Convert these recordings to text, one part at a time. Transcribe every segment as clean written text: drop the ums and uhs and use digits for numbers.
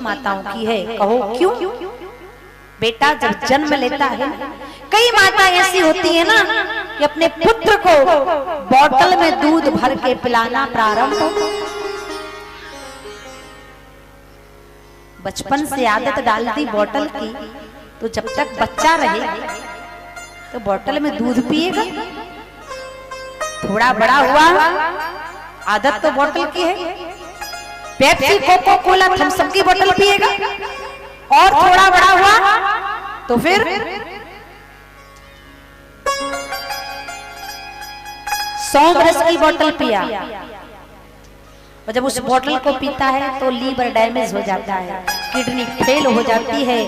माताओं की है, कहो क्यों? बेटा जब जन्म लेता है, कई माता ऐसी होती है ना कि अपने पुत्र को बोतल में दूध भर के पिलाना प्रारंभ हो। बचपन से आदत डाल दी बोतल की, तो जब तक बच्चा रहे तो बोतल में दूध पिएगा। थोड़ा बड़ा हुआ, आदत तो बोतल की है, Pepsi Coca Cola Thums Up की बोतल पिएगा। और थोड़ा बड़ा हुआ तो फिर सोमरस की बोतल पिया, और जब उस बोतल को पीता है तो लीवर डैमेज हो जाता है, किडनी फेल हो जाती है,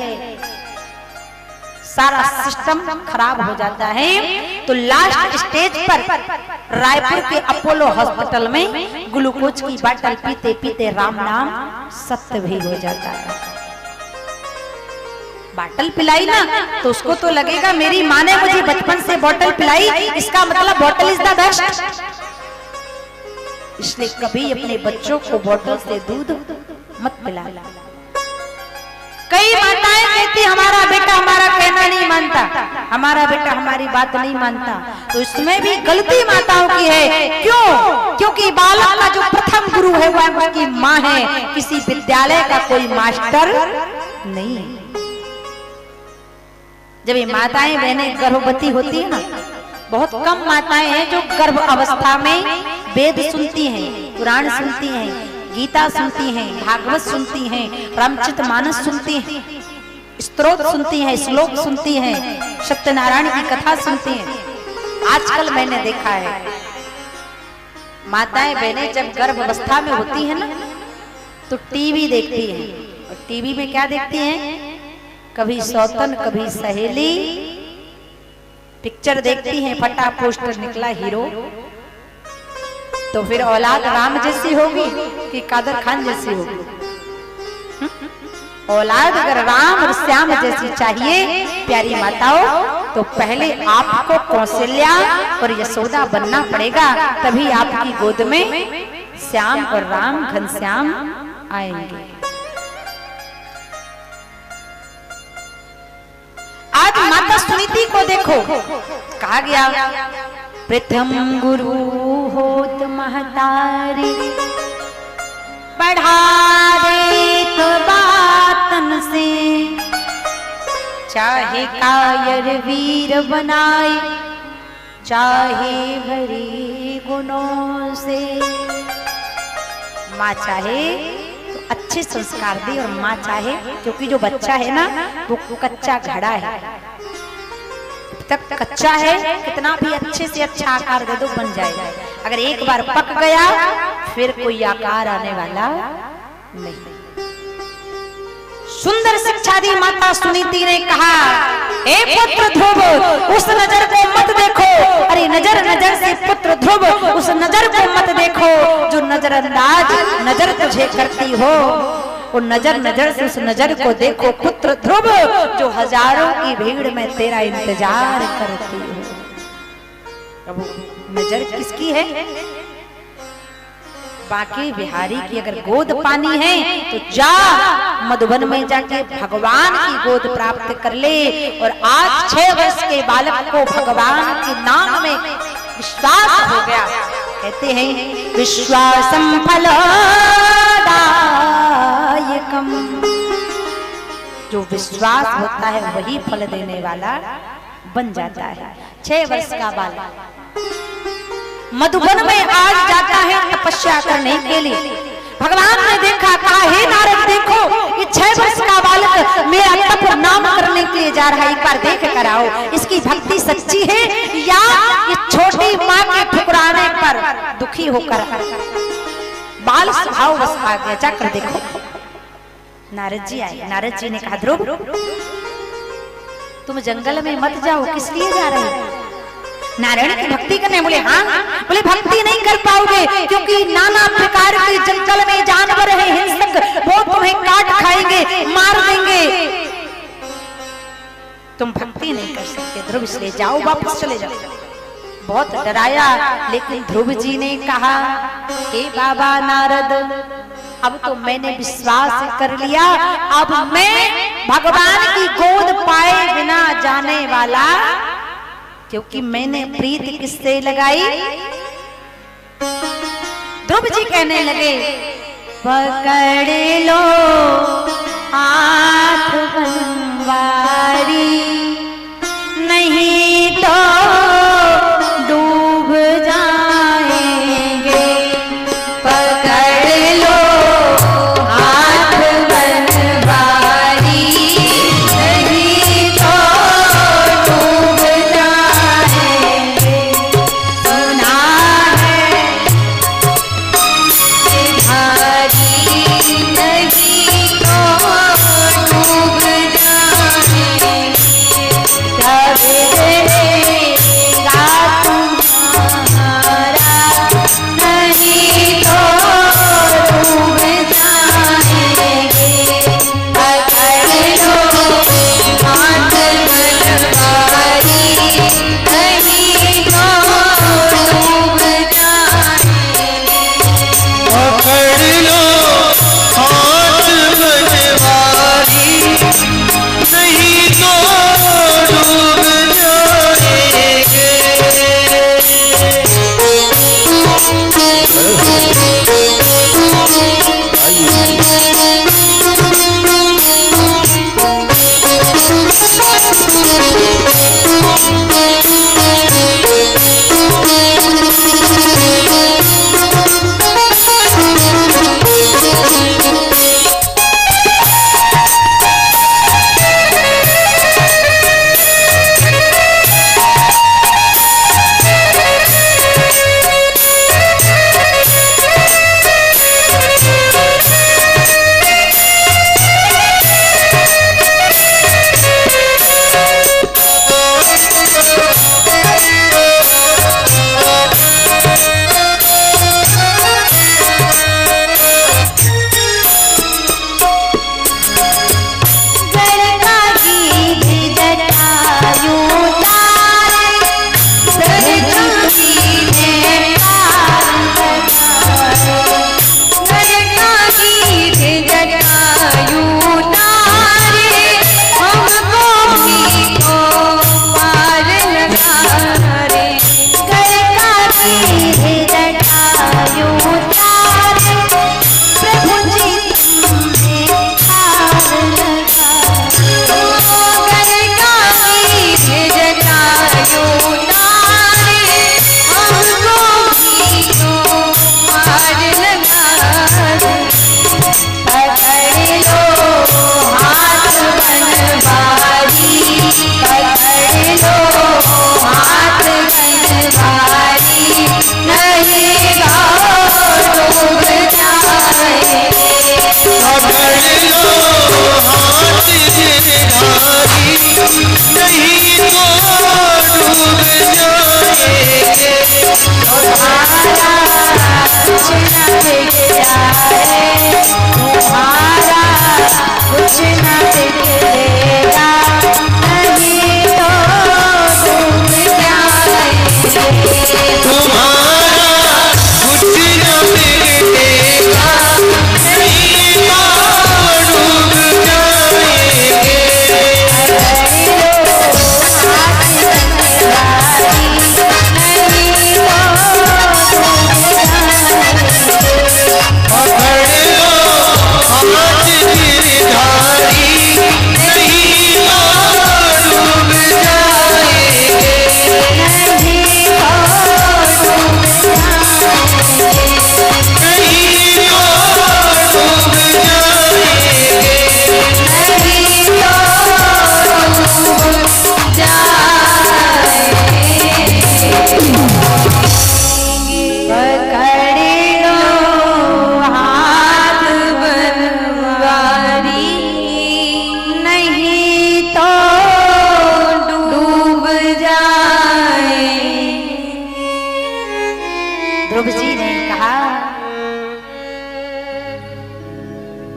सारा सिस्टम खराब हो जाता है। तो लास्ट स्टेज पर रायपुर के अपोलो हॉस्पिटल में ग्लूकोज की बोतल पीते पीते राम नाम सत्य भी हो जाता है। बोतल पिलाई ना तो उसको तो लगेगा मेरी माँ ने मुझे बचपन से बोतल पिलाई, इसका मतलब बोतल इज द बेस्ट। इसलिए कभी अपने बच्चों को बोतल से दूध मत पिला। कई माताएं कहती हमारा बेटा हमारा कहना नहीं मानता, हमारा बेटा हमारी बात नहीं मानता, तो इसमें भी गलती माताओं की है। क्यों? क्योंकि बालक का जो प्रथम गुरु है वह उसकी माँ है, किसी विद्यालय का कोई मास्टर नहीं है। जब ये माताएं बहनें गर्भवती होती है ना, बहुत कम माताएं हैं जो गर्भ अवस्था में वेद सुनती हैं, पुराण सुनती हैं, गीता सुनती हैं, भागवत सुनती हैं, रामचरितमानस सुनती हैं, स्तोत्र सुनती हैं, श्लोक सुनती हैं, सत्यनारायण की कथा सुनती हैं। आजकल मैंने देखा है माताएं बहनें जब गर्भ अवस्था में होती है ना तो टीवी देखती हैं, और टीवी में क्या देखती हैं? कभी सौतन कभी सहेली पिक्चर देखती हैं, फटा पोस्टर निकला हीरो, तो फिर औलाद राम जैसी होगी कि कादर खान जैसी होगी? औलाद अगर राम और श्याम जैसी चाहिए प्यारी माताओं, तो पहले आपको कौशल्या और यशोदा बनना पड़ेगा, तभी आपकी गोद में श्याम और राम घनश्याम आएंगे। आज माता सुनीति को देखो, कहा गया प्रथम गुरु होत महतारी, बढ़ा दे तो बातन से, चाहे कायर वीर बनाए, चाहे भरी गुणों से। माँ चाहे तो अच्छे संस्कार दे, और माँ चाहे, क्योंकि जो बच्चा है ना वो कच्चा घड़ा है, तब कच्चा है कितना भी अच्छे से अच्छा आकार दे दो बन जाएगा, अगर एक बार पक गया फिर कोई आकार आने वाला नहीं। सुंदर शिक्षा दी माता सुनीति ने कहा, हे पुत्र ध्रुव उस नजर को मत देखो, अरे नजर नजर से पुत्र ध्रुव उस नजर को मत देखो, जो नजरअंदाज नजर तुझे करती हो, वो नजर नजर से उस नजर को देखो पुत्र ध्रुव, जो हजारों की भीड़ में तेरा इंतजार करती हो। प्रभु नजर किसकी है? बाकी बिहारी की अगर गोद पानी है तो जा मधुबन में जाके भगवान की गोद प्राप्त कर ले। और आज 6 वर्ष के बालक को भगवान के नाम में विश्वास हो गया। कहते हैं विश्वासम फलदायकम, जो विश्वास होता है वही फल देने वाला बन जाता है। 6 वर्ष का बालक मधुबन में आज जाता है तपस्या करने के लिए। भगवान ने देखा, कहा हे नारद देखो ये 6 वर्ष का बालक मेरा तप नाम करने के लिए जा रहा है, एक बार देख कर आओ इसकी भक्ति सच्ची है या ये छोटी माँ के ठुकराने पर दुखी होकर बाल स्वभाव बस आ गया, जाकर देखो। नारद जी आए, नारद जी ने कहा ध्रुव तुम जंगल में मत जाओ, किस लिए जा रहे हो? नारायण की भक्ति करने। बोले हाँ, बोले भक्ति नहीं कर पाओगे क्योंकि नाना प्रकार के जंगल में जानवर है हिंसक, वो तुम्हें काट खाएंगे, मार देंगे, तुम भक्ति नहीं कर सकते ध्रुव, इसलिए जाओ वापस चले जाओ। बहुत डराया, लेकिन ध्रुव जी ने कहा हे बाबा नारद अब तो मैंने विश्वास कर लिया, अब मैं भगवान की गोद पाए बिना जाने वाला, क्योंकि मैंने प्रीत किससे लगाई। ध्रुव जी कहने लगे पकड़ लो हाथ बनवारी, नहीं तो डूब जाएंगे। पकड़ लो हाथ बनवारी, नहीं तो डूब जाएंगे। सुना है भारी, नहीं तो डूब जाएंगे।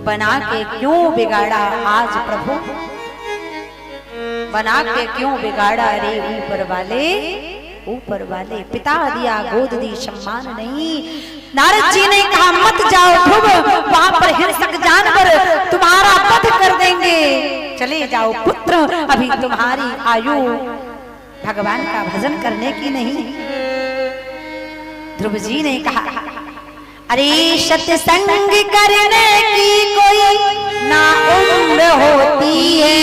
बना के क्यों बिगाड़ा आज प्रभु, बना के क्यों बिगाड़ा रे ऊपर वाले, ऊपर वाले। पिता दिया गोद दी सम्मान नहीं, नारद जी ने कहा मत जाओ ध्रुव, वहां पर हिंसक जानवर तुम्हारा वध कर देंगे, चले जाओ पुत्र, अभी तुम्हारी आयु भगवान का भजन करने की नहीं। ध्रुव जी ने कहा अरे सत्संग करने की कोई ना उम्र होती है,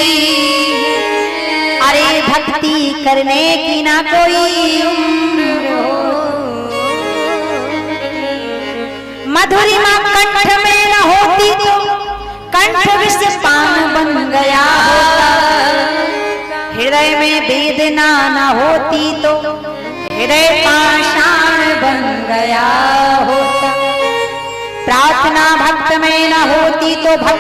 अरे भक्ति करने की ना कोई उम्र हो, मधुरिमा कंठ में न होती तो कंठ विष पान बन गया होता, हृदय में वेदना न होती तो हृदय पाषाण बन गया होता, प्रार्थना भक्त में न होती तो भक्त